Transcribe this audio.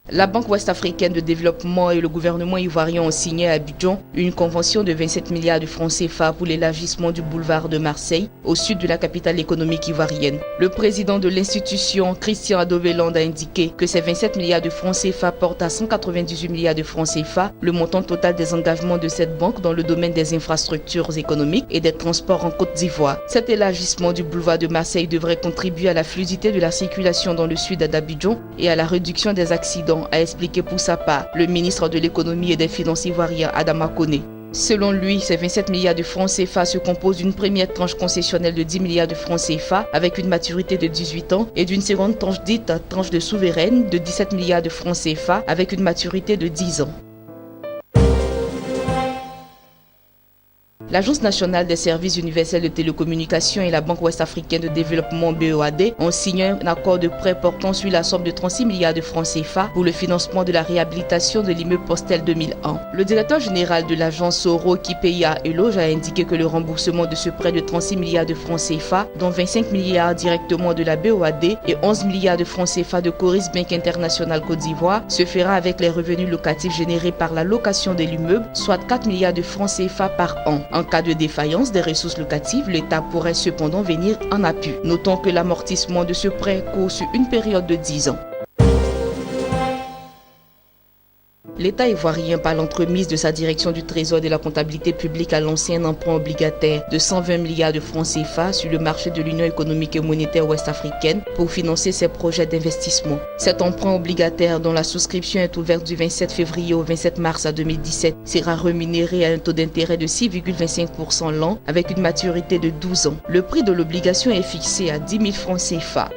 La Banque ouest-africaine de développement et le gouvernement ivoirien ont signé à Abidjan une convention de 27 milliards de francs CFA pour l'élargissement du boulevard de Marseille au sud de la capitale économique ivoirienne. Le président de l'institution, Christian Adoveland, a indiqué que ces 27 milliards de francs CFA portent à 198 milliards de francs CFA le montant total des engagements de cette banque dans le domaine des infrastructures économiques et des transports en Côte d'Ivoire. Cet élargissement du boulevard de Marseille devrait contribuer à la fluidité de la circulation dans le sud d'Abidjan et à la réduction des accidents, a expliqué pour sa part le ministre de l'économie et des finances ivoirien Adama Kone. Selon lui, ces 27 milliards de francs CFA se composent d'une première tranche concessionnelle de 10 milliards de francs CFA avec une maturité de 18 ans et d'une seconde tranche dite tranche de souveraine de 17 milliards de francs CFA avec une maturité de 10 ans. L'Agence nationale des services universels de télécommunications et la Banque ouest-africaine de développement BOAD ont signé un accord de prêt portant sur la somme de 36 milliards de francs CFA pour le financement de la réhabilitation de l'immeuble Postel 2001. Le directeur général de l'agence Soro Kipeya Eloge a indiqué que le remboursement de ce prêt de 36 milliards de francs CFA, dont 25 milliards directement de la BOAD et 11 milliards de francs CFA de Coris Bank International Côte d'Ivoire, se fera avec les revenus locatifs générés par la location de l'immeuble, soit 4 milliards de francs CFA par an. En cas de défaillance des ressources locatives, l'État pourrait cependant venir en appui. Notons que l'amortissement de ce prêt court sur une période de 10 ans. L'État ivoirien, par l'entremise de sa direction du Trésor de la comptabilité publique, a lancé un emprunt obligataire de 120 milliards de francs CFA sur le marché de l'Union économique et monétaire ouest-africaine pour financer ses projets d'investissement. Cet emprunt obligataire, dont la souscription est ouverte du 27 février au 27 mars 2017, sera rémunéré à un taux d'intérêt de 6,25% l'an avec une maturité de 12 ans. Le prix de l'obligation est fixé à 10 000 francs CFA.